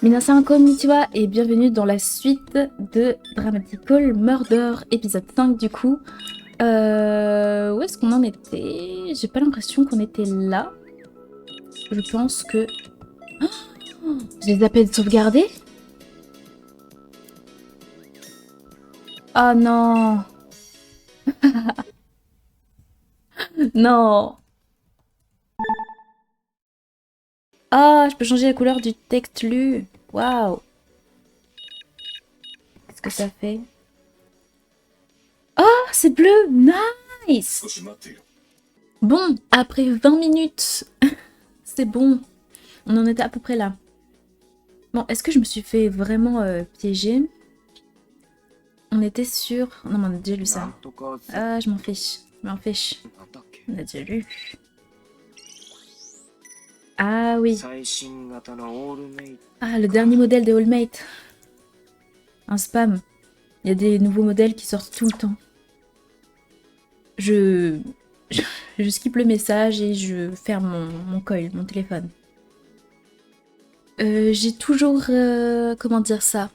Minasan konnichiwa et bienvenue dans la suite de Dramatical Murder épisode 5 du coup. Où est-ce qu'on en était? J'ai pas l'impression qu'on était là. Je pense que... Oh, j'ai zappé de sauvegarder. Oh non. Non. Ah, je peux changer la couleur du texte lu. Waouh. Qu'est-ce que ça fait? Ah, c'est bleu. Nice. Bon, après 20 minutes, c'est bon. On en était à peu près là. Bon, est-ce que je me suis fait vraiment piéger? On était sur... Non, mais on a déjà lu ça. Ah, je m'en fiche. Je m'en fiche. On a déjà lu. Ah oui. Ah, le dernier modèle de Allmate. Un spam. Il y a des nouveaux modèles qui sortent tout le temps. Je skip le message et je ferme mon coil, mon téléphone. J'ai toujours... comment dire ça?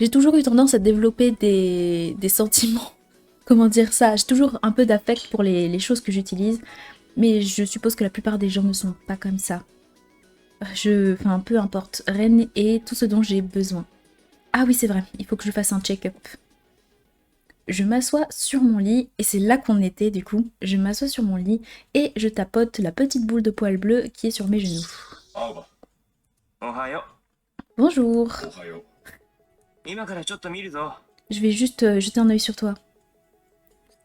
J'ai toujours eu tendance à développer des sentiments. Comment dire ça? J'ai toujours un peu d'affect pour les choses que j'utilise. Mais je suppose que la plupart des gens ne sont pas comme ça. Enfin, peu importe. Ren est tout ce dont j'ai besoin. Ah oui, c'est vrai. Il faut que je fasse un check-up. Je m'assois sur mon lit, et c'est là qu'on était du coup. Je m'assois sur mon lit et je tapote la petite boule de poils bleus qui est sur mes genoux. Bonjour. Je vais juste jeter un œil sur toi.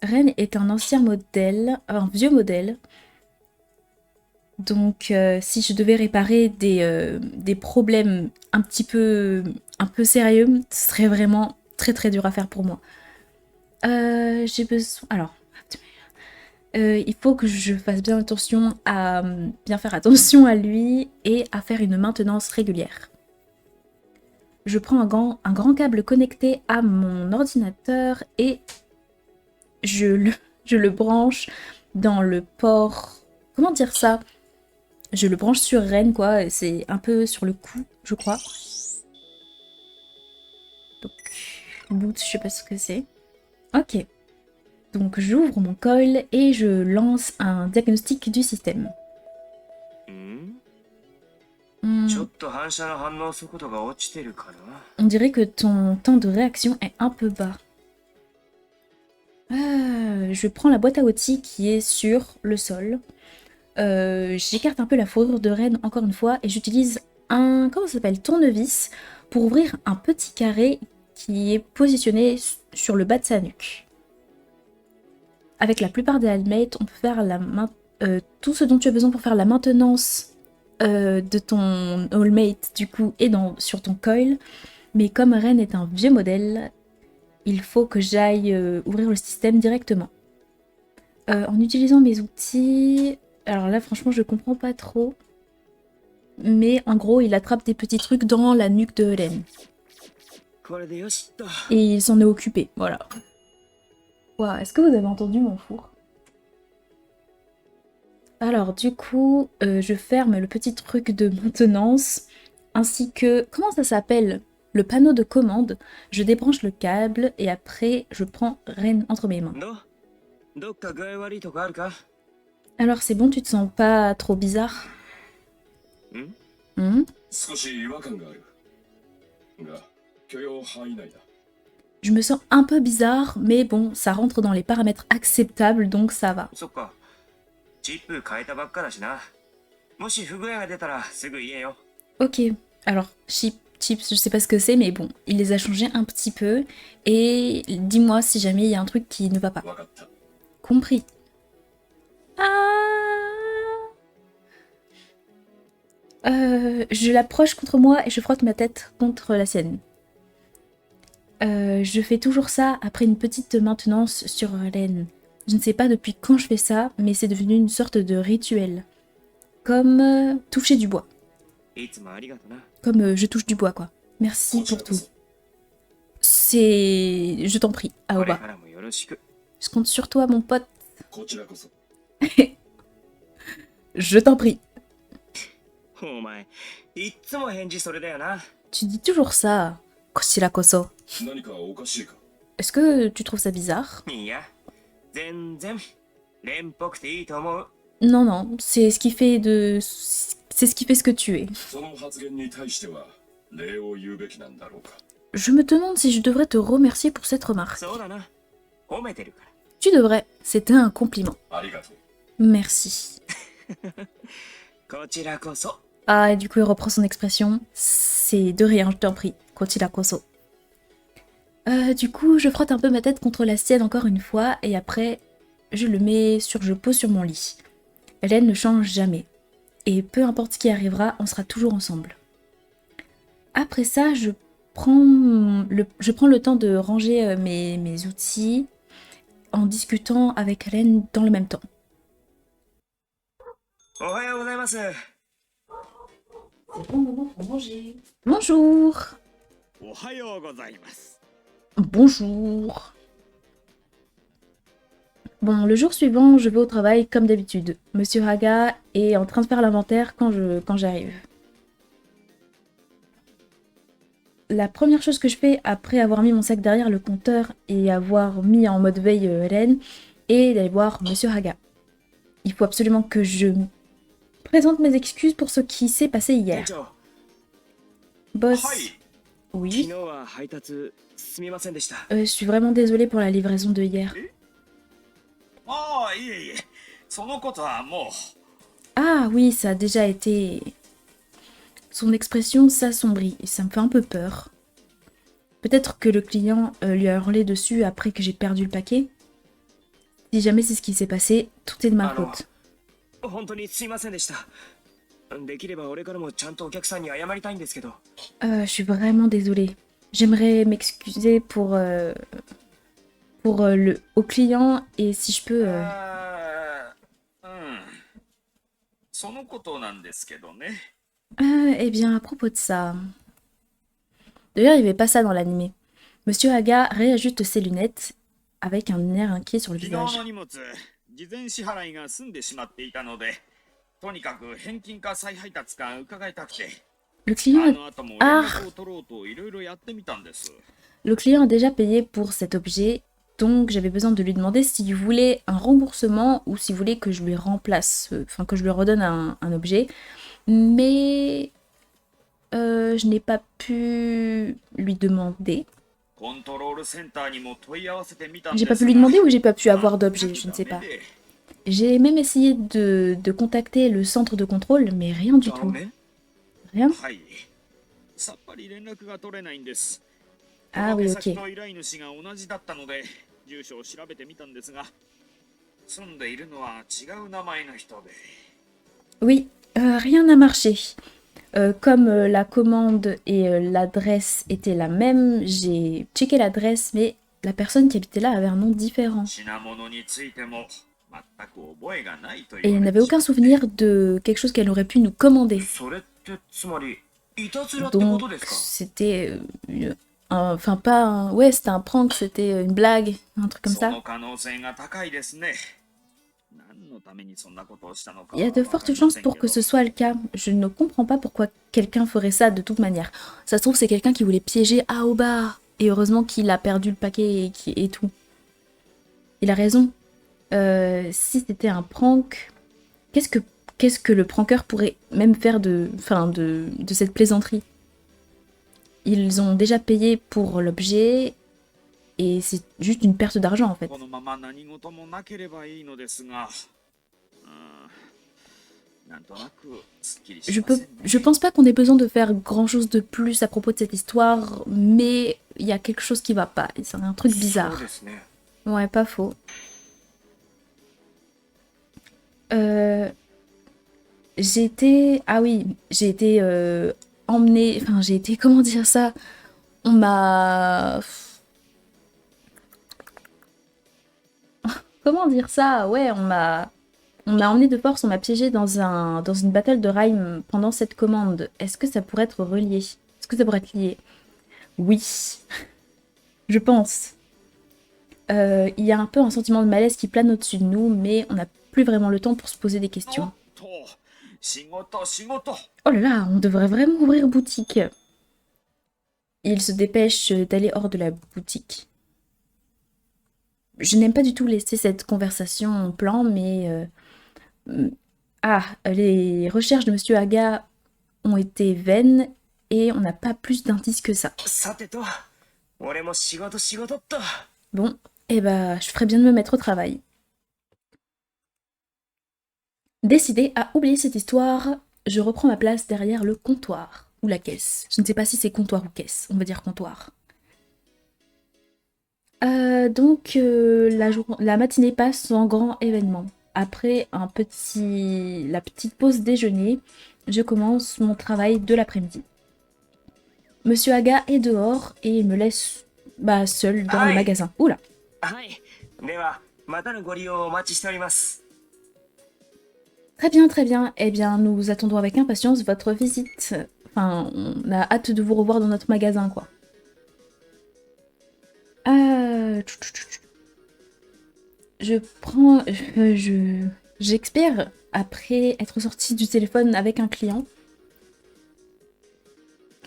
Ren est un ancien modèle, un vieux modèle. Donc si je devais réparer des problèmes un peu sérieux, ce serait vraiment très très dur à faire pour moi. J'ai besoin... Alors, il faut que je fasse bien attention à bien faire attention à lui et à faire une maintenance régulière. Je prends un grand câble connecté à mon ordinateur et je le branche dans le port... Comment dire ça? Je le branche sur Ren, quoi. C'est un peu sur le cou, je crois. Donc, boot, je sais pas ce que c'est. Ok. Donc, j'ouvre mon coil et je lance un diagnostic du système. On dirait que ton temps de réaction est un peu bas. Je prends la boîte à outils qui est sur le sol. J'écarte un peu la fourrure de Ren encore une fois et j'utilise un, comment ça s'appelle, tournevis pour ouvrir un petit carré qui est positionné sur le bas de sa nuque. Avec la plupart des Allmates, on peut faire tout ce dont tu as besoin pour faire la maintenance de ton Allmate du coup et sur ton coil. Mais comme Ren est un vieux modèle, il faut que j'aille ouvrir le système directement. En utilisant mes outils... Alors là, franchement, je comprends pas trop. Mais en gros, il attrape des petits trucs dans la nuque de Ren. Et il s'en est occupé, voilà. Wow, est-ce que vous avez entendu mon four? Alors, du coup, je ferme le petit truc de maintenance, ainsi que... Comment ça s'appelle? Le panneau de commande. Je débranche le câble, et après, je prends Ren entre mes mains. Alors, c'est bon, tu te sens pas trop bizarre? Je me sens un peu bizarre, mais bon, ça rentre dans les paramètres acceptables, donc ça va. Ok, alors, chips, je sais pas ce que c'est, mais bon, il les a changés un petit peu, et dis-moi si jamais il y a un truc qui ne va pas. Compris. Je l'approche contre moi et je frotte ma tête contre la sienne. Je fais toujours ça après une petite maintenance sur Ren. Je ne sais pas depuis quand je fais ça, mais c'est devenu une sorte de rituel. Comme toucher du bois. Comme je touche du bois, quoi. Merci pour tout. C'est... Je t'en prie, Aoba. Je compte sur toi, mon pote. Je t'en prie. Tu dis toujours ça, Koshira Koso. 何かおかしいか？ Est-ce que tu trouves ça bizarre? いや、全然、連っぽくていいと思う。Non, non, c'est ce qui fait de... C'est ce qui fait ce que tu es. その発言に対しては礼を言うべきなんだろうか？ Je me demande si je devrais te remercier pour cette remarque. そうだな。褒めてるから。Tu devrais, c'était un compliment. ありがとう。 Merci. こちらこそ。 Ah, et du coup, il reprend son expression. C'est de rien, je t'en prie. Kochira Koso. Du coup, je frotte un peu ma tête contre la sienne encore une fois, et après, je pose sur mon lit. Hélène ne change jamais. Et peu importe ce qui arrivera, on sera toujours ensemble. Après ça, je prends le temps de ranger mes outils en discutant avec Hélène dans le même temps. おはようございます。 C'est bon moment pour manger. Bonjour. おはようございます。 Bonjour. Bon, le jour suivant, je vais au travail comme d'habitude. Monsieur Haga est en train de faire l'inventaire quand j'arrive. La première chose que je fais après avoir mis mon sac derrière le compteur et avoir mis en mode veille Hélène est d'aller voir Monsieur Haga. Il faut absolument que je présente mes excuses pour ce qui s'est passé 店 hier. 長、 Boss, はい。昨 oui, 日は配達すみませんでした。 je suis vraiment désolée pour la livraison de hier. ああ、いえいえ。そのことはも Ah oui, ça a déjà été... Son expression s'assombrit et ça me fait un peu peur. Peut-être que le client lui a hurlé dessus après que j'ai perdu le paquet. Si jamais c'est ce qui s'est passé, tout est de ma faute. う、本当にすいませんでした。できれば俺からもちゃんとお客さんに謝りたいんですけど。 Je suis vraiment désolée. J'aimerais m'excuser au client et si je peux... そのことなんですけどね。 Eh bien, à propos de ça... D'ailleurs, il n'y avait pas ça dans l'animé. Monsieur Haga réajuste ses lunettes avec un air inquiet sur le 昨 visage. 日の荷物、事前支払いが済んでしまっていたので、とにかく返金か再配達か伺いたくて、 Le client, の後も連絡を取ろうといろいろやってみたんです。 le client a déjà payé pour cet objet, donc j'avais besoin de lui demander s'il voulait un remboursement ou s'il voulait que je lui remplace, enfin que je lui redonne un objet. Mais je n'ai pas pu lui demander. コントロールセンターにも問い合わせてみたん J'ai で pas す pu lui が、 demander ou j'ai pas pu avoir d'objet, je ne sais pas. ダメで J'ai même essayé de contacter le centre de contrôle, mais rien du ダ tout. メ Rien. はい。さっぱり連絡が取れないんです。 Ah 届 oui, け先 ok. と依頼主が同じだったので、住所を調べてみたんですが、住んでいるのは違う名前の人で。 Oui, rien n'a marché. Comme la commande et l'adresse étaient la même, j'ai checké l'adresse, mais la personne qui habitait là avait un nom différent. 品物についても全く覚えがないと Et 言 elle われ n'avait て aucun souvenir de quelque chose qu'elle aurait pu nous commander. それってつまりいたずらってこ Donc とですか？ c'était... enfin pas... ouais, c'était un prank, c'était une blague, un truc comme そ ça. の可能性が高いですね。何のためにそんなことをしたのか Il y a de fortes chances pour que ce soit le cas. Je ne comprends pas pourquoi quelqu'un ferait ça de toute manière. Ça se trouve, c'est quelqu'un qui voulait piéger Aoba. Et heureusement qu'il a perdu le paquet et tout. Il a raison. Si c'était un prank, qu'est-ce que le pranker pourrait même faire de cette plaisanterie? Ils ont déjà payé pour l'objet et c'est juste une perte d'argent en fait. このまま何事もなければいいのですが、なんとなくすっきりしませんね。 Je pense pas qu'on ait besoin de faire grand chose de plus à propos de cette histoire, mais il y a quelque chose qui va pas. C'est un truc そう bizarre. ですね。 Ouais, pas faux. J'ai été... Ah oui, j'ai été emmenée... Enfin, j'ai été... Comment dire ça? On m'a... Comment dire ça? Ouais, on m'a emmené de force, on m'a piégé dans une battle de rhyme pendant cette commande. Est-ce que ça pourrait être relié? Est-ce que ça pourrait être lié? Oui, je pense. Il y a un peu un sentiment de malaise qui plane au-dessus de nous, mais on n'a plus vraiment le temps pour se poser des questions. と仕事仕事。 Oh là là, on devrait vraiment ouvrir boutique. Il se dépêche d'aller hors de la boutique. Je n'aime pas du tout laisser cette conversation en plan, mais les recherches de Monsieur Haga ont été vaines et on n'a pas plus d'indices que ça. さてと、俺も仕事っと。 Bon, eh ben, je ferais bien de me mettre au travail. Décidé à oublier cette histoire, je reprends ma place derrière le comptoir, ou la caisse. Je ne sais pas si c'est comptoir ou caisse, on va dire comptoir. La matinée passe sans grand événement. Après la petite pause déjeuner, je commence mon travail de l'après-midi. Monsieur Haga est dehors et il me laisse seul dans le magasin. Oula. はい。では、またのご利用をお待ちしております。 Très bien, très bien. Eh bien, nous attendons avec impatience votre visite. Enfin, on a hâte de vous revoir dans notre magasin, quoi. J'expire après être sortie du téléphone avec un client.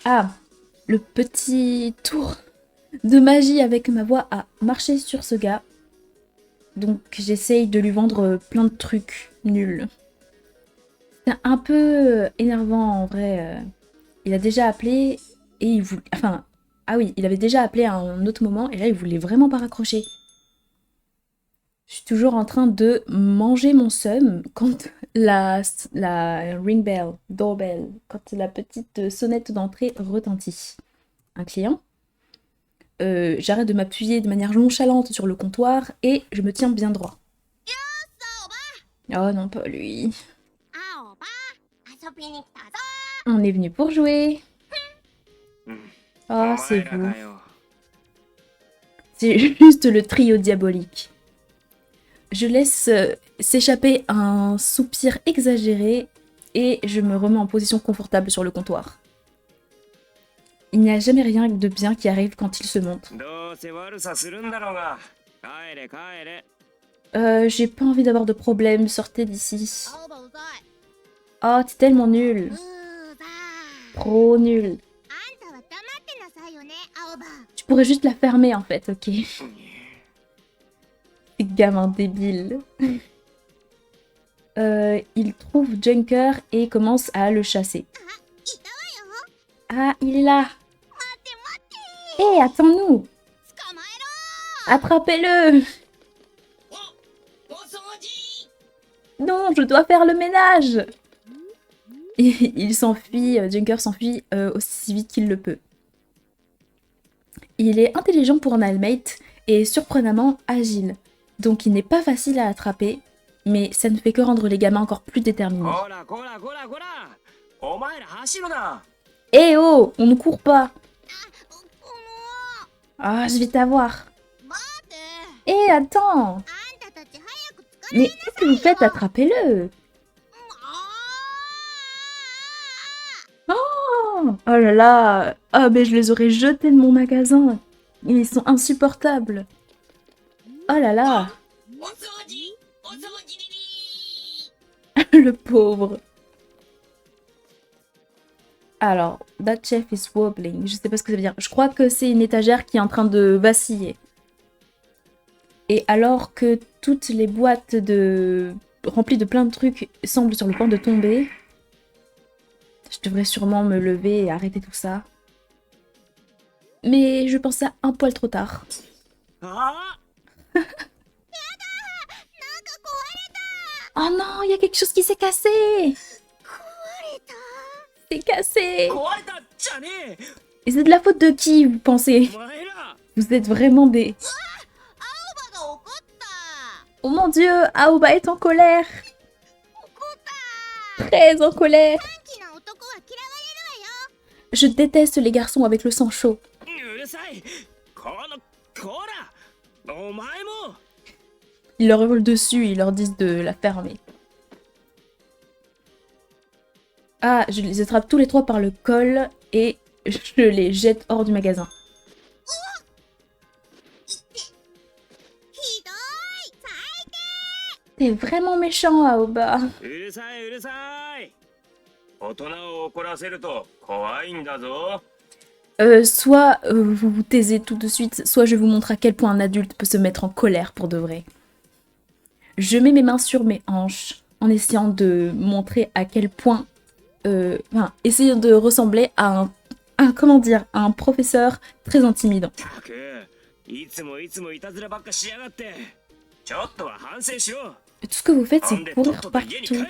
Ah, le petit tour de magie avec ma voix a marché sur ce gars. Donc j'essaye de lui vendre plein de trucs nuls. C'est un peu énervant en vrai. Il a déjà appelé et il voulait... Enfin, ah oui, il avait déjà appelé à un autre moment et là il voulait vraiment pas raccrocher. Je suis toujours en train de manger mon seum quand la ring bell, doorbell, quand la petite sonnette d'entrée retentit. Un client. J'arrête de m'appuyer de manière nonchalante sur le comptoir et je me tiens bien droit. Oh non, pas lui. On est venu pour jouer. Oh, c'est vous. C'est juste le trio diabolique. Je laisse s'échapper un soupir exagéré et je me remets en position confortable sur le comptoir. Il n'y a jamais rien de bien qui arrive quand il se montre. J'ai pas envie d'avoir de problème, sortez d'ici. Oh, t'es tellement nul. Trop nul. Tu pourrais juste la fermer en fait, ok. Gamin débile. Il trouve Junker et commence à le chasser. Ah, il est là. Hé, attends-nous. Attrapez-le. Non, je dois faire le ménage. Il s'enfuit, Junker s'enfuit aussi vite qu'il le peut. Il est intelligent pour un Almate et surprenamment agile. Donc il n'est pas facile à attraper, mais ça ne fait que rendre les gamins encore plus déterminés. Eh oh, on ne court pas. Ah, je vais t'avoir. Eh, attends. Mais qu'est-ce que vous faites? Attrapez-le. Oh, oh là là. Ah, mais je les aurais jetés de mon magasin. Ils sont insupportables. Oh là là. Le pauvre. Alors, that chef is wobbling. Je sais pas ce que ça veut dire. Je crois que c'est une étagère qui est en train de vaciller. Et alors que toutes les boîtes remplies de plein de trucs semblent sur le point de tomber, je devrais sûrement me lever et arrêter tout ça. Mais je pense ça un poil trop tard. Oh non, il y a quelque chose qui s'est cassé. C'est cassé. Et c'est de la faute de qui, vous pensez? Vous êtes vraiment des... Oh mon dieu, Aoba est en colère. Très en colère. Je déteste les garçons avec le sang chaud. Ils leur volent dessus, ils leur disent de la fermer. Ah, je les attrape tous les trois par le col et je les jette hors du magasin. T'es vraiment méchant, Aoba. Soit vous vous taisez tout de suite, soit je vous montre à quel point un adulte peut se mettre en colère pour de vrai. Je mets mes mains sur mes hanches en essayant de montrer à quel point... enfin, essayant de ressembler à comment dire, à un professeur très intimidant. たくいつもいつもいたずらばっかしやがってちょっとは反省しろ Tout ce que vous faites, な c'est んでとっ courir とと家に帰 partout.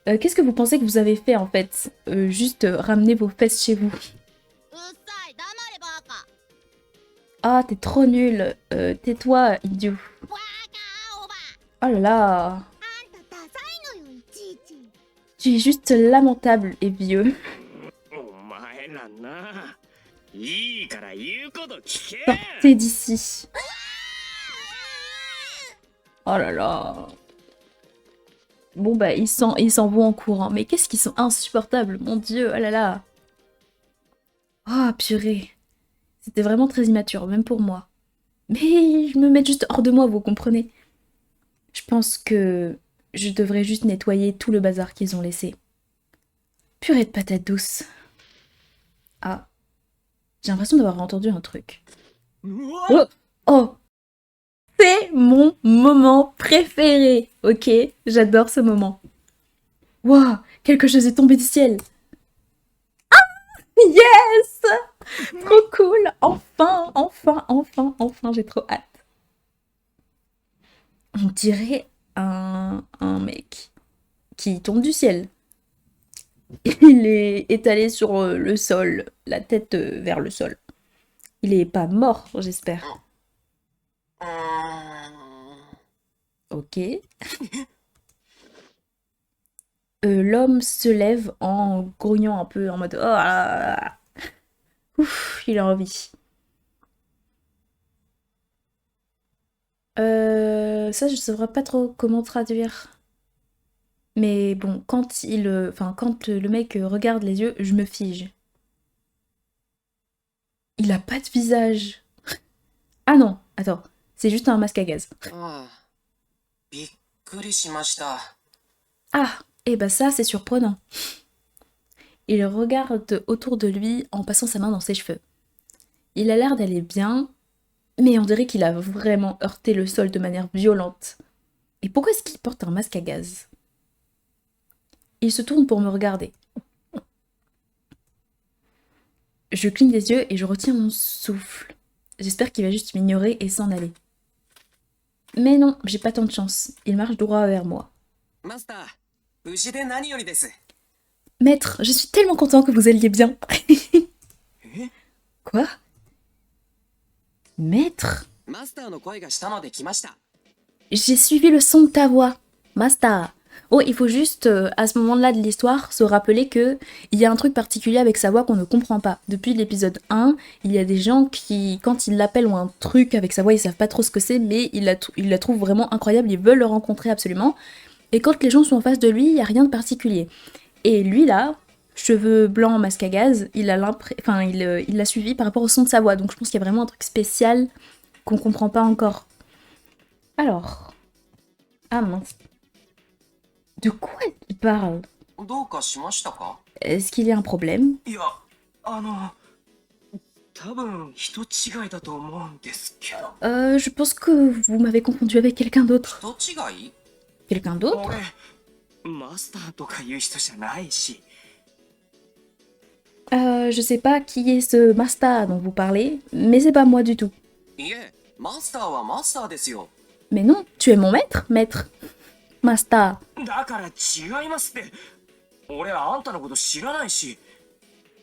れ Qu'est-ce que vous pensez que vous avez fait en fait Juste ramener vos fesses chez vous. うっさい黙れバカ Ah, t'es trop nul. Tais-toi, idiot. バカおば Oh là là. あんたダサいのよいちいち Tu es juste lamentable et vieux. お前らないいから言うこと聞け Sortez d'ici. Oh là là. Bon bah ils s'en vont en courant. Mais qu'est-ce qu'ils sont insupportables, mon dieu, oh là là. Oh purée. C'était vraiment très immature, même pour moi. Mais je me mets juste hors de moi, vous comprenez. Je pense que je devrais juste nettoyer tout le bazar qu'ils ont laissé. Purée de patates douces. Ah. J'ai l'impression d'avoir entendu un truc. うわ Oh, oh. C'est mon moment préféré, ok? J'adore ce moment. Waouh, quelque chose est tombé du ciel. Yes! Trop cool! Enfin, enfin, enfin, enfin, j'ai trop hâte. On dirait un mec qui tombe du ciel. Il est étalé sur le sol, la tête vers le sol. Il est pas mort, j'espère. Ok. L'homme se lève en grognant un peu, en mode oh là là là. Ouf, il a envie. Ça, je ne saurais pas trop comment traduire. Mais bon, quand quand le mec regarde les yeux, je me fige. Il a pas de visage. Ah non, attends, c'est juste un masque à gaz. ああ、びっくりしました。 Ah, et bah ça, c'est surprenant. Il regarde autour de lui en passant sa main dans ses cheveux. Il a l'air d'aller bien, mais on dirait qu'il a vraiment heurté le sol de manière violente. Et pourquoi est-ce qu'il porte un masque à gaz? Il se tourne pour me regarder. Je cligne des yeux et je retiens mon souffle. J'espère qu'il va juste m'ignorer et s'en aller. Mais non, j'ai pas tant de chance. Il marche droit vers moi. マスター、無事で何よりです。 Maître, je suis tellement content que vous alliez bien. え Quoi? Maître? マスターの声がしたので来ました。 J'ai suivi le son de ta voix. Master. Oh, il faut juste, à ce moment-là de l'histoire, se rappeler que il y a un truc particulier avec sa voix qu'on ne comprend pas. Depuis l'épisode 1, il y a des gens qui, quand ils l'appellent ou un truc avec sa voix, ils savent pas trop ce que c'est, mais ils la trouvent vraiment incroyable, ils veulent le rencontrer absolument. Et quand les gens sont en face de lui, il y a rien de particulier. Et lui, là, cheveux blancs, masque à gaz, il l'a suivi par rapport au son de sa voix. Donc je pense qu'il y a vraiment un truc spécial qu'on comprend pas encore. Alors... Ah mince. De quoi il parle? どうかしましたか？ Est-ce qu'il y a un problème? いや、多分人違いだと思うんですけど。 Je pense que vous m'avez confondu avec quelqu'un d'autre. 人違い？ Quelqu'un d'autre? 俺、マスターとかいう人じゃないし。 Je sais pas qui est ce Master dont vous parlez, mais c'est pas moi du tout. いえ、マスターはマスターですよ。 Mais non, tu es mon maître, maître. Master. だから違いますって。俺はあんたのこと知らないし。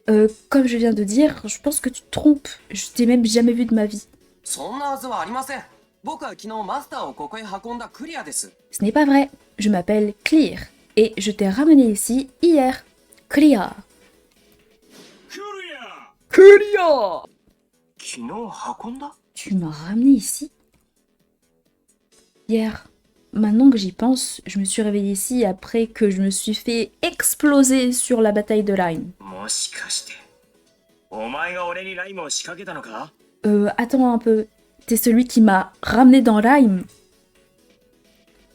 Comme je viens de dire, je pense que tu te trompes. Je t'ai même jamais vu de ma vie. そんなはずはありません。僕は昨日マスターをここへ運んだクリアです。 Ce n'est pas vrai. Je m'appelle Clear et je t'ai ramené ici hier. Clear. 来るや Clear! 昨日運んだ？ Tu m'as ramené ici? Hier. Maintenant que j'y pense, je me suis réveillée ici après que je me suis fait exploser sur la bataille de Lyme. もしかしてお前が俺にライムを仕掛けたのか Attends un peu. T'es celui qui m'a ramené dans Lyme.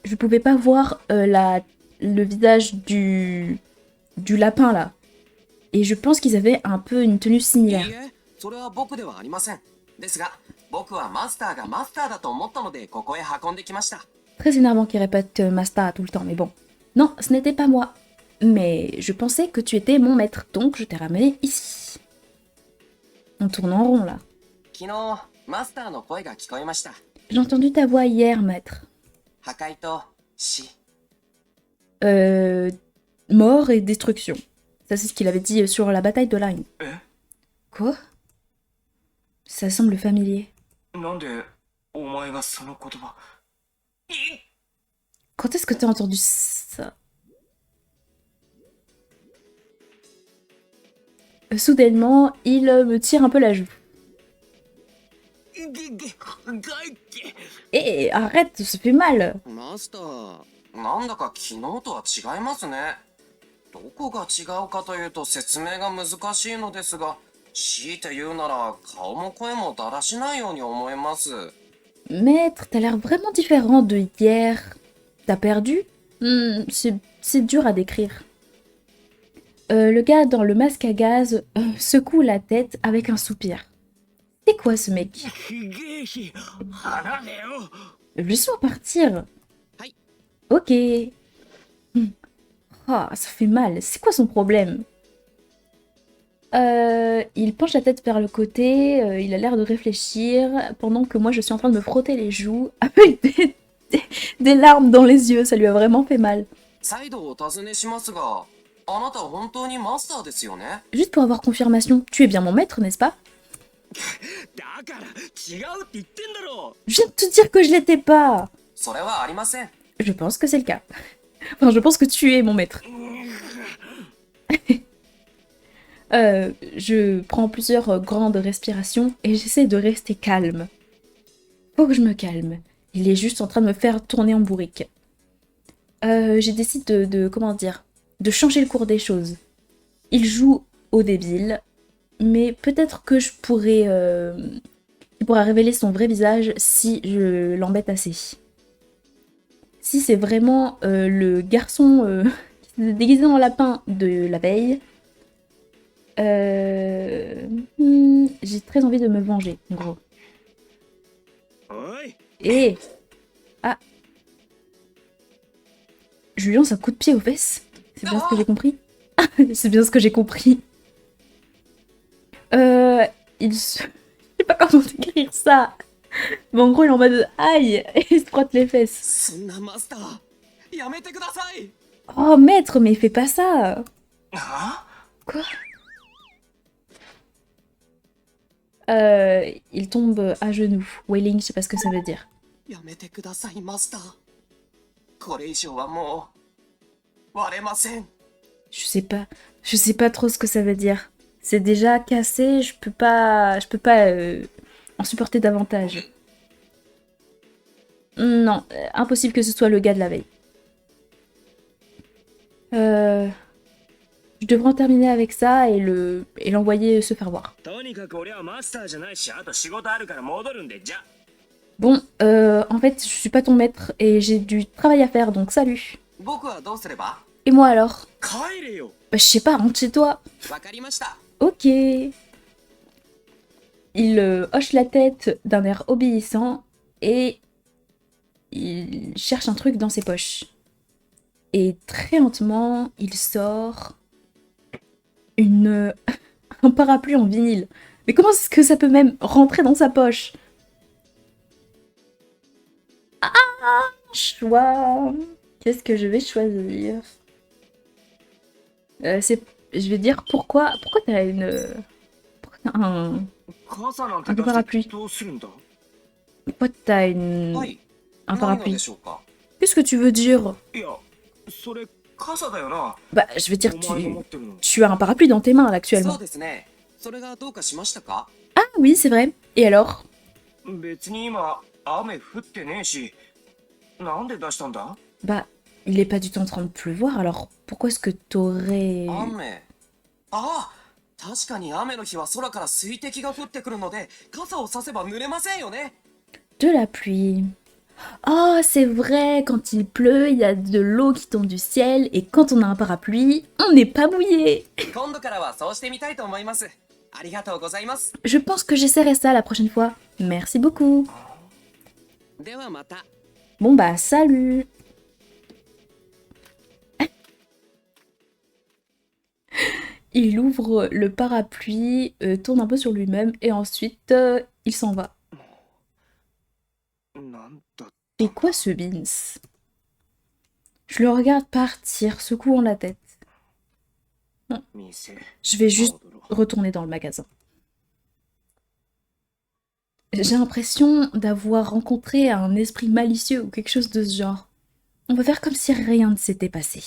Je pouvais pas voir le visage du lapin là. Et je pense qu'ils avaient un peu une tenue いい similaire. え、それは僕ではありません。ですが、僕はマスターがマスターだと思ったのでここへ運んできました。 Très énervant qu'il répète Masta tout le temps, mais bon. Non, ce n'était pas moi. Mais je pensais que tu étais mon maître, donc je t'ai ramené ici. On tourne en rond là. 昨日、マスターの声が聞こえました。 J'ai entendu ta voix hier, maître. 破壊と死。 Mort et destruction. Ça, c'est ce qu'il avait dit sur la bataille de Line. Quoi? Ça semble familier. なんでお前がその言葉。 Quand est-ce que t'as entendu ça? Soudainement, il me tire un peu la joue. Eh, arrête, ça fait mal. マスター、なんだか昨日とは違いますね。どこが違うかというと説明が難しいのですが、強いて言うなら顔も声もだらしないように思えます。 Maître, t'as l'air vraiment différent de hier. T'as perdu? C'est dur à décrire. Le gars dans le masque à gaz secoue la tête avec un soupir. C'est quoi ce mec? Laisse-moi partir. Aïe. Ok. Ah, ça fait mal. C'est quoi son problème? Il penche la tête vers le côté, il a l'air de réfléchir, pendant que moi je suis en train de me frotter les joues avec des larmes dans les yeux, ça lui a vraiment fait mal. 再度お尋ねしますが、あなた本当にマスターですよね？ Juste pour avoir confirmation, tu es bien mon maître, n'est-ce pas? だから違うって言ってんだろ。 Je viens de te dire que je l'étais pas. それはありません。 Je pense que c'est le cas. Enfin, je pense que tu es mon maître. Je prends plusieurs grandes respirations et j'essaie de rester calme. Faut que je me calme. Il est juste en train de me faire tourner en bourrique. J'ai décidé comment dire, de changer le cours des choses. Il joue au débile, mais peut-être que je pourrais... il pourra révéler son vrai visage si je l'embête assez. Si c'est vraiment le garçon qui s'est déguisé en lapin de la veille, j'ai très envie de me venger, en gros. おい。 Et... Ah. Je lui lance un coup de pied aux fesses. C'est bien ce que j'ai compris. C'est bien ce que j'ai compris. Il se... Je sais pas comment décrire ça. Mais en gros, il est en mode aïe. Et il se frotte les fesses. そんなマスター、やめてください。 Oh maître, mais fais pas ça. あ Quoi? Il tombe à genoux. Wailing, je sais pas ce que ça veut dire. やめてくださいマスター。これ以上はもう割れません。 Je sais pas trop ce que ça veut dire. C'est déjà cassé, je peux pas en supporter davantage. Non, impossible que ce soit le gars de la veille. Je devrais en terminer avec ça et l'envoyer se faire voir. とにかく俺はマスターじゃないし、あと仕事あるから戻るんで、じゃ。 Bon, en fait, je suis pas ton maître et j'ai du travail à faire, donc salut. 僕はどうすれば？ Et moi alors? 帰れよ。 Bah, je sais pas, rentre chez toi. わかりました。 Ok. Il hoche la tête d'un air obéissant et il cherche un truc dans ses poches. Et très lentement, il sort un parapluie en vinyle. Mais comment est-ce que ça peut même rentrer dans sa poche? Ah, choix. Qu'est-ce que je vais choisir? Je vais dire pourquoi t'as un 傘なんて un 出し parapluie. てどうするんだ。 Pourquoi t'as はい。 un 何がで parapluie? しょうか？ Qu'est-ce que tu veux dire? いや、それ傘だよな。 Bah, je veux dire, お前が持ってるの。 tu as un parapluie dans tes mains là, そ actuellement. うですね。それがどうかしましたか？ Ah oui, c'est vrai. Et alors? 別に今雨降ってねえし、なんで出したんだ？ Bah, il est pas du tout en train de pleuvoir, alors pourquoi est-ce que t'aurais... 雨。ああ、確かに雨の日は空から水滴が降ってくるので、傘をさせば濡れませんよね。 De la pluie. Oh, c'est vrai, quand il pleut, il y a de l'eau qui tombe du ciel, et quand on a un parapluie, on n'est pas mouillé. 今度からはそうしてみたいと思います。ありがとうございます。 Je pense que j'essaierai ça la prochaine fois. Merci beaucoup. ではまた。 Bon bah, salut. Il ouvre le parapluie, tourne un peu sur lui-même, et ensuite, il s'en va. なんだ Et quoi ce Vince? Je le regarde partir, secouant la tête. 店 Je vais juste 戻ろう retourner dans le magasin. J'ai l'impression d'avoir rencontré un esprit malicieux ou quelque chose de ce genre. On va faire comme si rien ne s'était passé.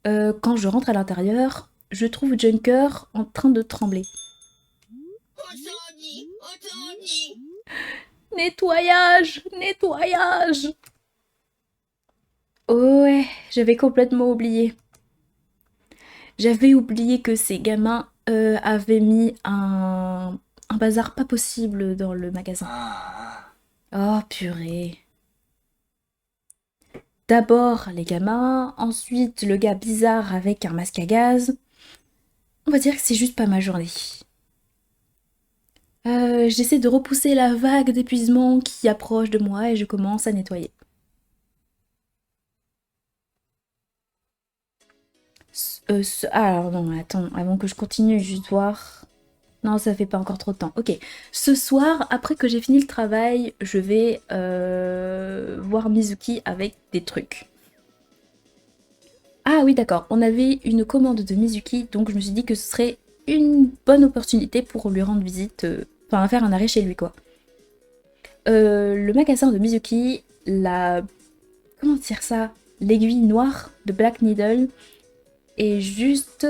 Quand je rentre à l'intérieur, je trouve Junker en train de trembler. Nettoyage! Nettoyage! Oh ouais, j'avais complètement oublié. J'avais oublié que ces gamins avaient mis un bazar pas possible dans le magasin. Oh purée. D'abord les gamins, ensuite le gars bizarre avec un masque à gaz. On va dire que c'est juste pas ma journée. J'essaie de repousser la vague d'épuisement qui approche de moi et je commence à nettoyer. Alors non, attends, avant que je continue, juste voir. Non, ça fait pas encore trop de temps. Ok, ce soir, après que j'ai fini le travail, je vais voir Mizuki avec des trucs. Ah oui, d'accord, on avait une commande de Mizuki, donc je me suis dit que ce serait une bonne opportunité pour lui rendre visite, enfin faire un arrêt chez lui, quoi. Le magasin de Mizuki, comment dire ça? L'aiguille noire de Black Needle est juste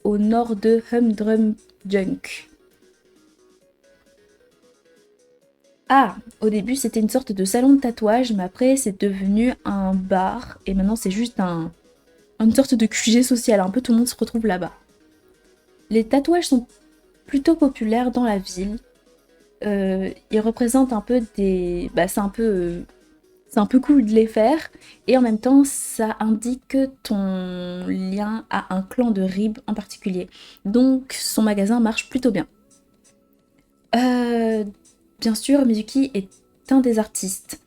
au nord de Humdrum Junk. Ah, au début c'était une sorte de salon de tatouage, mais après c'est devenu un bar, et maintenant c'est juste une sorte de QG social, un peu tout le monde se retrouve là-bas. Les tatouages sont plutôt populaires dans la ville. Ils représentent un peu des... Bah, c'est un peu cool de les faire, et en même temps ça indique ton lien à un clan de Rib en particulier. Donc son magasin marche plutôt bien. Bien sûr, Mizuki est un des artistes,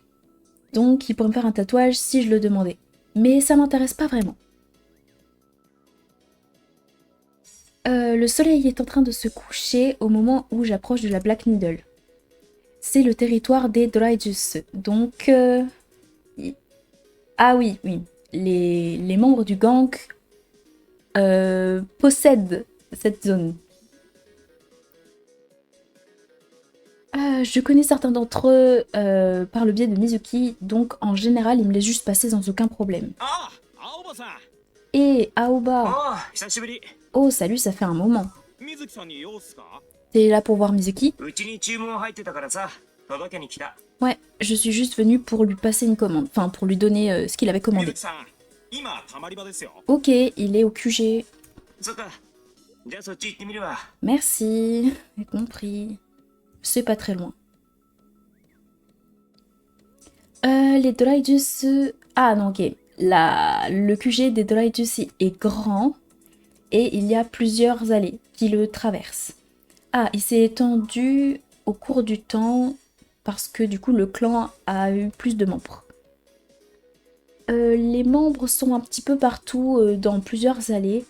donc il pourrait me faire un tatouage si je le demandais. Mais ça m'intéresse pas vraiment. Le soleil est en train de se coucher au moment où j'approche de la Black Needle. C'est le territoire des Dryjus, donc... Ah oui, oui. Les membres du gang possèdent cette zone. Je connais certains d'entre eux par le biais de Mizuki, donc en général, ils me laissent juste passer sans aucun problème. ああ、青葉さん Et Aoba, ああ、久しぶり oh salut, ça fait un moment. 水木さんに用っすか T'es là pour voir Mizuki? うちに注文入ってたからさ、届けに来た Ouais, je suis juste venue pour lui passer une commande, enfin pour lui donner ce qu'il avait 水 commandé. 木さん、今たまり場ですよ Ok, il est au QG. そっか、じゃあそっち行ってみるわ Merci, j'ai compris. C'est pas très loin. Les Dryjus... Ah non, ok. Le QG des Dryjus est grand et il y a plusieurs allées qui le traversent. Ah, il s'est étendu au cours du temps parce que du coup le clan a eu plus de membres. Les membres sont un petit peu partout dans plusieurs allées,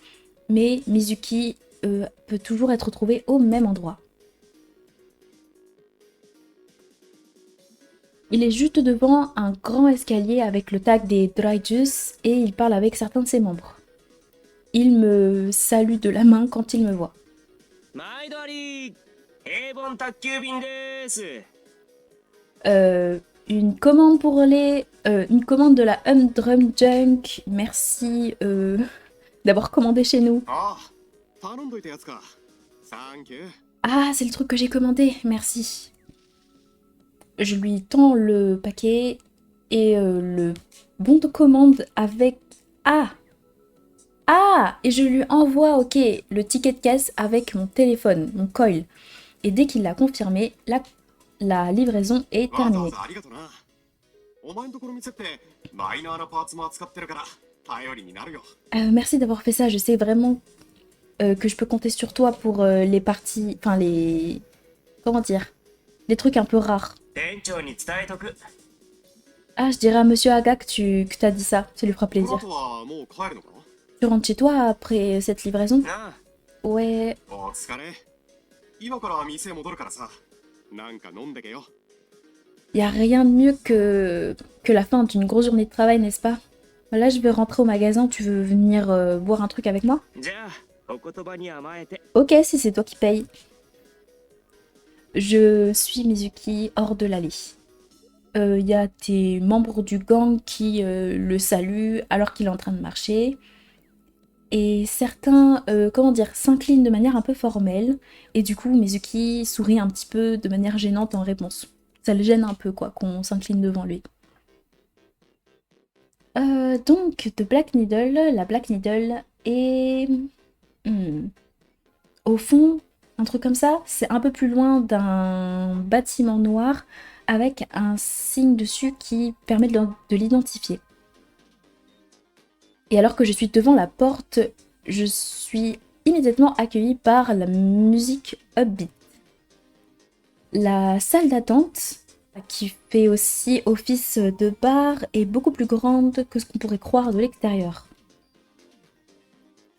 mais Mizuki peut toujours être trouvé au même endroit. Il est juste devant un grand escalier avec le tag des Dryjus et il parle avec certains de ses membres. Il me salue de la main quand il me voit. 毎度あり平凡宅急便です Une commande pour une commande de la Humdrum Junk. Merci d'avoir commandé chez nous. ああ、頼んどいたやつか。サンキュー。 Ah, c'est le truc que j'ai commandé, merci. Je lui tends le paquet et le bon de commande avec... Ah! Ah! Et je lui envoie, ok, le ticket de caisse avec mon téléphone, mon coil. Et dès qu'il l'a confirmé, la livraison est わざわ terminée. ざありがとな。お前んとこの店ってマイナーなパーツも扱ってるから頼りになるよ。 Merci d'avoir fait ça, je sais vraiment que je peux compter sur toi pour les parties... Enfin, les... Comment dire? Les trucs un peu rares. 店長に伝えとく。 Ah, je dirais à Monsieur Aga que t'as dit ça, ça lui fera この plaisir. 後はもう帰るのか？ Tu rentres chez toi après cette livraison? なあ、 Ouais, お疲れ。今から店戻るからさ。なんか飲んでけよ。 y a rien de mieux que la fin d'une grosse journée de travail, n'est-ce pas? Là, je vais rentrer au magasin, tu veux venir boire un truc avec moi? じゃあお言葉に甘えて。 Ok, si c'est toi qui paye. Je suis Mizuki hors de l'allée. Y a des membres du gang qui le saluent alors qu'il est en train de marcher. Et certains, comment dire, s'inclinent de manière un peu formelle. Et du coup, Mizuki sourit un petit peu de manière gênante en réponse. Ça le gêne un peu, quoi, qu'on s'incline devant lui. Donc, de Black Needle, la Black Needle est... Au fond, un truc comme ça, c'est un peu plus loin d'un bâtiment noir avec un signe dessus qui permet de l'identifier. Et alors que je suis devant la porte, je suis immédiatement accueillie par la musique upbeat. La salle d'attente, qui fait aussi office de bar, est beaucoup plus grande que ce qu'on pourrait croire de l'extérieur.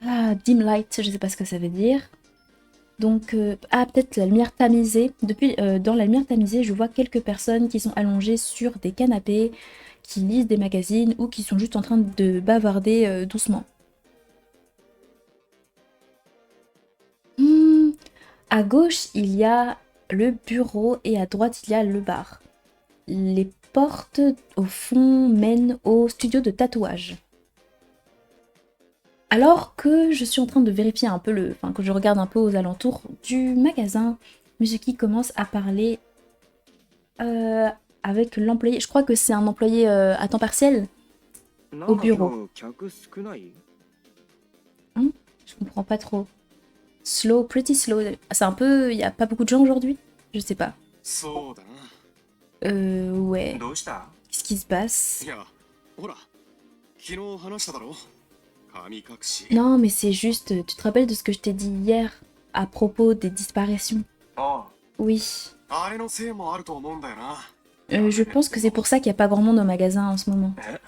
Ah, dim light, je sais pas ce que ça veut dire. Donc, peut-être la lumière tamisée. Depuis, dans la lumière tamisée, je vois quelques personnes qui sont allongées sur des canapés, qui lisent des magazines ou qui sont juste en train de bavarder doucement. À gauche, il y a le bureau et à droite, il y a le bar. Les portes, au fond, mènent au studio de tatouage. Alors que je suis en train de vérifier un peu enfin, que je regarde un peu aux alentours du magasin, Mizuki commence à parler avec l'employé. Je crois que c'est un employé à temps partiel. なんかビュー今日客少ない？ Je comprends pas trop. Slow, pretty slow. C'est un peu... Il y a pas beaucoup de gens aujourd'hui? Je sais pas. そうだな。 Ouais. どうした？ Qu'est-ce qui se passe? いや、ほら、昨日話しただろ。神隠し。 Non, mais c'est juste... Tu te rappelles de ce que je t'ai dit hier à propos des disparitions? あ Oui. あれのせいもあると思うんだよな。 Je pense que c'est pour ça qu'il n'y a pas grand monde au magasin en ce moment. あ。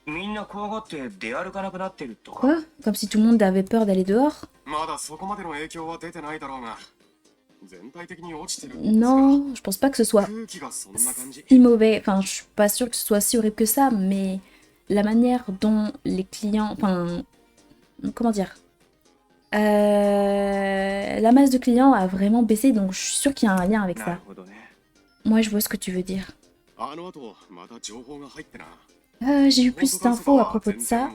みんな怖がって出歩かなくなってるとか。 Quoi? Comme si tout le monde avait peur d'aller dehors? まだそこまでの影響は出てないだろうが、全体的に落ちてる。 Non, je pense pas que ce soit 空気がそんな感じ。 si mauvais. Enfin, je suis pas sûre que ce soit si horrible que ça, mais la manière dont les clients... Enfin, comment dire? La masse de clients a vraiment baissé, donc je suis sûre qu'il y a un lien avec なる ça. ほどね。 Moi, je vois ce que tu veux dire. あの後、また情報が入ってな。 J'ai eu plus d'infos à propos de ça,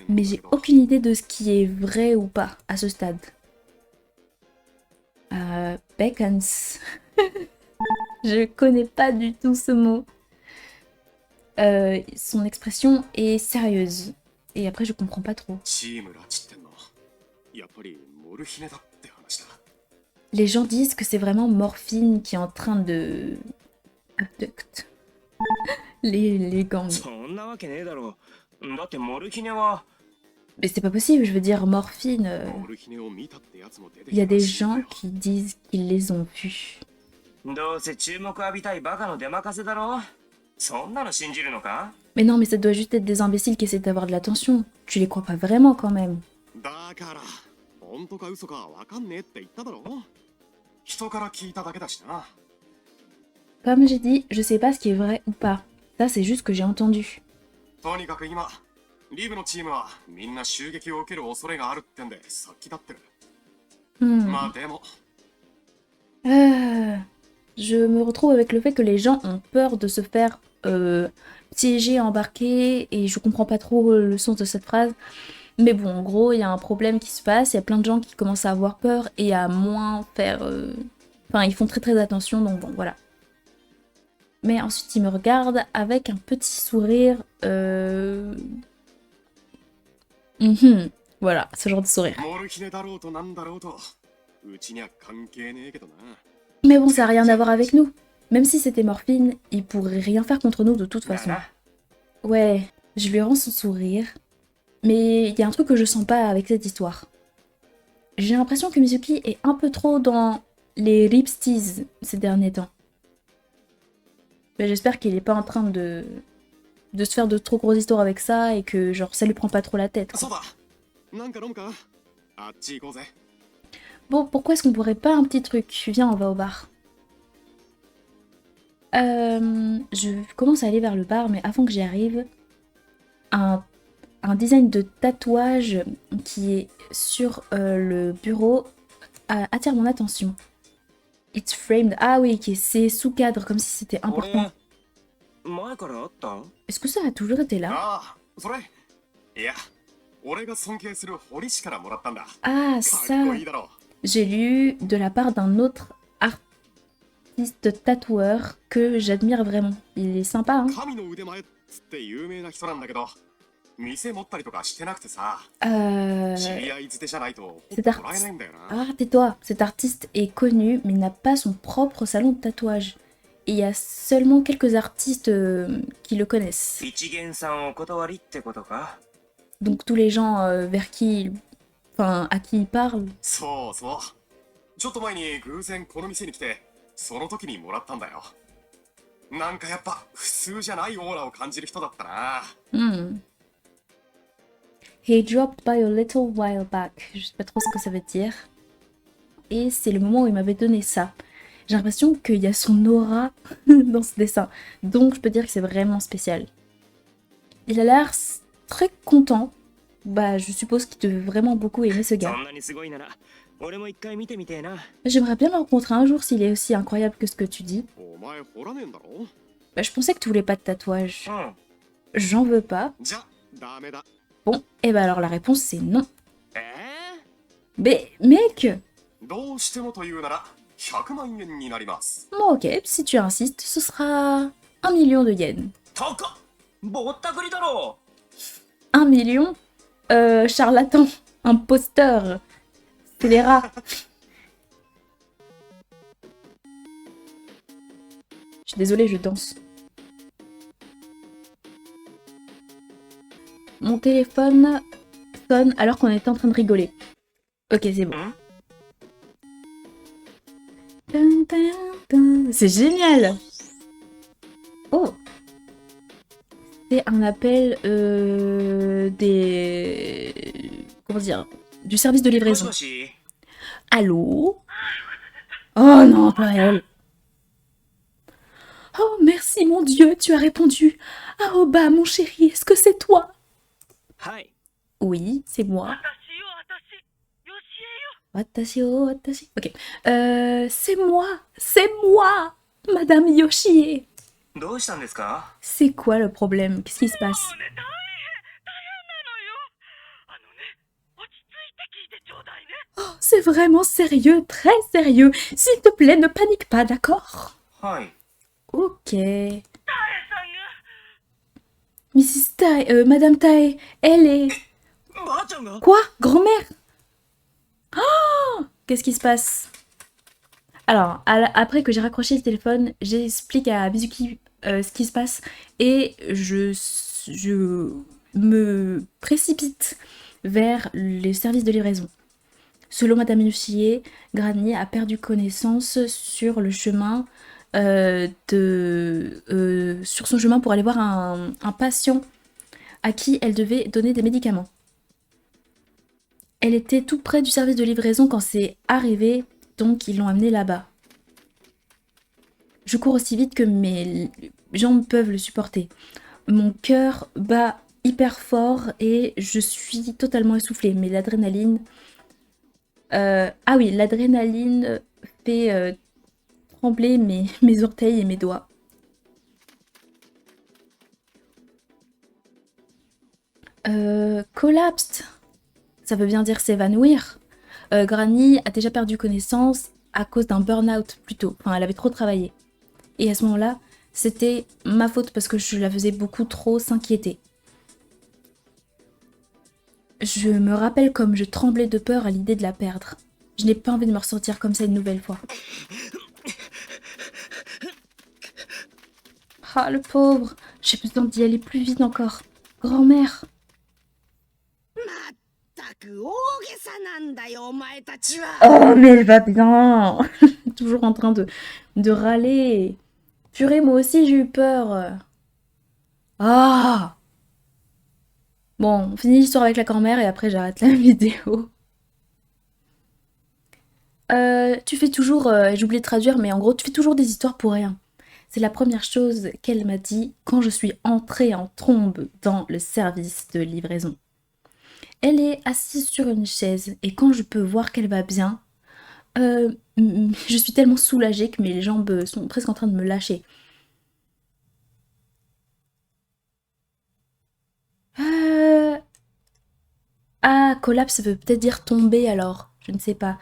mais j'ai aucune idée de ce qui est vrai ou pas à ce stade. Beckons. Je connais pas du tout ce mot. Son expression est sérieuse. Et après, je comprends pas trop. チーム拉致ってんの。やっぱりモルヒネだって話だ。 Les gens disent que c'est vraiment Morphine qui est en train de... abduct. Les gangs. そんなわけねえだろ。だってモルヒネは。 Mais c'est pas possible, je veux dire, Morphine... モルヒネを見たってやつも出て Il y a des gens qui disent qu'ils les ont vus. どうせ注目浴びたいバカの出任せだろ。そんなの信じるのか？ Mais non, mais ça doit juste être des imbéciles qui essaient d'avoir de l'attention. Tu les crois pas vraiment quand même. だから、本当か嘘かわかんねえって言っただろ。人から聞いただけだしな。 Comme j'ai dit, je sais pas ce qui est vrai ou pas. Ça, c'est juste que j'ai entendu. とにかく今、リブのチームはみんな襲撃を受ける恐れがあるってんで殺気立ってる。 まあでも、 Je me retrouve avec le fait que les gens ont peur de se faire piéger, embarquer, et je comprends pas trop le sens de cette phrase. Mais bon, en gros, il y a un problème qui se passe, il y a plein de gens qui commencent à avoir peur et à moins faire... Enfin, ils font très très attention, donc bon, voilà. Mais ensuite, ils me regardent avec un petit sourire... Voilà, ce genre de sourire. モルヒネだろうとなんだろうと、うちには関係ねえけどな。 Mais bon, ça n'a rien à voir avec nous. Même si c'était Morphine, il pourrait rien faire contre nous de toute façon. Ouais, je lui rends son sourire. Mais il y a un truc que je sens pas avec cette histoire. J'ai l'impression que Mizuki est un peu trop dans les ripsties ces derniers temps. Mais j'espère qu'il est pas en train de se faire de trop grosses histoires avec ça et que genre ça lui prend pas trop la tête, quoi. そうだなんか飲むかあっち行こうぜ Bon, pourquoi est-ce qu'on pourrait pas un petit truc? Viens, on va au bar. Je commence à aller vers le bar, mais avant que j'y arrive, un design de tatouage qui est sur le bureau attire mon attention. It's framed. Ah oui, c'est sous cadre, comme si c'était important. 前からあった？ Est-ce que ça a toujours été là? ああそれいや俺が尊敬する堀氏からもらったんだ Ah, かっ ça. こいいだろ J'ai lu de la part d'un autre artiste tatoueur que j'admire vraiment. Il est sympa, hein? 神の腕前っつって有名な人なんだけど店持ったりとかしてなくてさ知り合いづてじゃないともcetらえないんだよな Ah, tais-toi. Cet artiste est connu, mais n'a pas son propre salon de tatouage. Et il y a seulement quelques artistes qui le connaissent. 一元さんお断りってことか？ Donc tous les gens enfin, à qui il parle. そうそうちょっと前に偶然この店に来てその時にもらったんだよなんかやっぱ普通じゃないオーラを感じる人だったな Hmm. He dropped by a little while back. Je sais pas trop ce que ça veut dire. Et c'est le moment où il m'avait donné ça. J'ai l'impression qu'il y a son aura dans ce dessin. Donc je peux dire que c'est vraiment spécial. Il a l'air très content. Bah je suppose qu'il devait vraiment beaucoup aimer ce gars. そんなにすごいなら俺も一回見てみてえな。 J'aimerais bien le rencontrer un jour s'il est aussi incroyable que ce que tu dis. お前掘らねえんだろ Bah je pensais que tu voulais pas de tatouage. うん。 J'en veux pas. じゃダメだ Bon, et bah alors la réponse c'est non. え Mais mec! どうしてもというなら100万円になります Bon ok, si tu insistes, ce sera 1 million de yens. 高っぼったくりだろ 1 million? Charlatan, imposteur, c'est les rats. Je suis désolée, je danse. Mon téléphone sonne alors qu'on était en train de rigoler. Ok, c'est bon. Hein? Dun, dun, dun. C'est génial! Oh! C'est un appel comment dire? Du service de もし livraison. もし Allô? Oh non, pas elle. Oh merci mon Dieu, tu as répondu. Ah oh bah mon chéri, est-ce que c'est toi? はい Oui, c'est moi. 私よ、私、よしえよ。 Watashi. Ok. C'est moi, Madame Yoshie. どうしたんですか？ C'est quoi le problème? Qu'est-ce qui se passe? もうね、大変なのよ。落ち着いて聞いてちょうだいね。 Oh, c'est vraiment sérieux, très sérieux. S'il te plaît, ne panique pas, d'accord? はい。 Ok. タエさんが、 Mrs. Tai, Madame Tai, elle est... ばあちゃんが Quoi? Grand-mère? Oh! Qu'est-ce qui se passe? Alors, après que j'ai raccroché le téléphone, j'explique à Mizuki ce qui se passe et je me précipite vers les services de livraison. Selon Madame Yoshie, Granny a perdu connaissance sur le chemin sur son chemin pour aller voir un patient à qui elle devait donner des médicaments. Elle était tout près du service de livraison quand c'est arrivé, donc ils l'ont amenée là-bas. Je cours aussi vite que mes jambes peuvent le supporter. Mon cœur bat hyper fort et je suis totalement essoufflée, mais l'adrénaline... Ah oui, l'adrénaline fait trembler mes orteils et mes doigts. Collapsed. Ça veut bien dire s'évanouir. Granny a déjà perdu connaissance à cause d'un burn-out plutôt. Enfin, elle avait trop travaillé. Et à ce moment-là, c'était ma faute parce que je la faisais beaucoup trop s'inquiéter. Je me rappelle comme je tremblais de peur à l'idée de la perdre. Je n'ai pas envie de me ressentir comme ça une nouvelle fois. Ah, le pauvre. J'ai besoin d'y aller plus vite encore. Grand-mère. ったく大げさなんだよお前たちは。 Oh, mais elle va bien. Toujours en train de râler. Purée, moi aussi j'ai eu peur. Ah. Bon, on finit l'histoire avec la grand-mère et après j'arrête la vidéo. Tu fais toujours, j'ai oublié de traduire, mais en gros, tu fais toujours des histoires pour rien. C'est la première chose qu'elle m'a dit quand je suis entrée en trombe dans le service de livraison. Elle est assise sur une chaise et quand je peux voir qu'elle va bien, je suis tellement soulagée que mes jambes sont presque en train de me lâcher. Ah, collapse, ça veut peut-être dire tomber alors, je ne sais pas.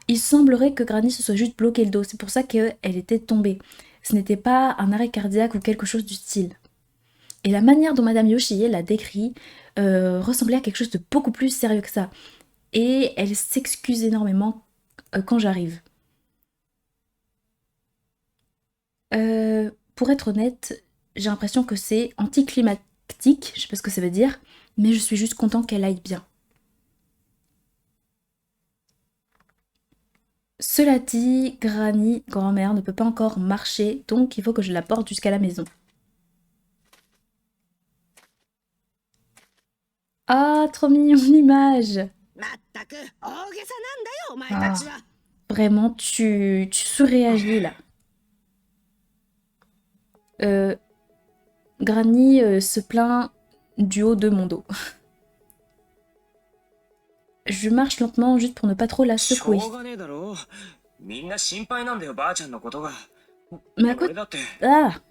Il semblerait que Granny se soit juste bloqué le dos, c'est pour ça qu'elle était tombée. Ce n'était pas un arrêt cardiaque ou quelque chose du style. Et la manière dont Madame Yoshie l'a décrit ressemblait à quelque chose de beaucoup plus sérieux que ça. Et elle s'excuse énormément quand j'arrive. Pour être honnête, j'ai l'impression que c'est anticlimatique, je sais pas ce que ça veut dire, mais je suis juste content qu'elle aille bien. Cela dit, Granny, grand-mère, ne peut pas encore marcher, donc il faut que je la porte jusqu'à la maison. Ah, trop mignon l'image. まったく大げさなんだよお前たちは。 Vraiment, tu surréagis là. Granny se plaint du haut de mon dos. Je marche lentement juste pour ne pas trop la しょ secouer. うがねえだろ。みんな心配なんだよばあちゃんのことが。 Mais à quoi, 俺だって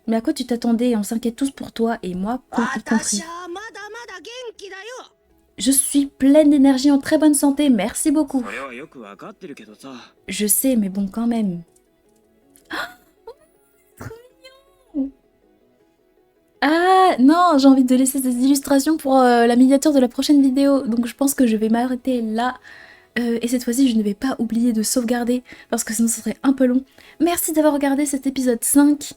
mais à quoi tu t'attendais? On s'inquiète tous pour toi et moi y compris. 私はまだまだ元気だよ。 Je suis pleine d'énergie, en très bonne santé, merci beaucoup. それはよくわかってるけどさ。 Je sais, mais bon, quand même. Ah non, j'ai envie de laisser ces illustrations pour la miniature de la prochaine vidéo. Donc je pense que je vais m'arrêter là. Et cette fois-ci, je ne vais pas oublier de sauvegarder parce que sinon ce serait un peu long. Merci d'avoir regardé cet épisode 5.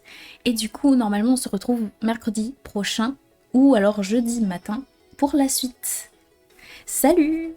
Et du coup, normalement, on se retrouve mercredi prochain ou alors jeudi matin pour la suite. Salut!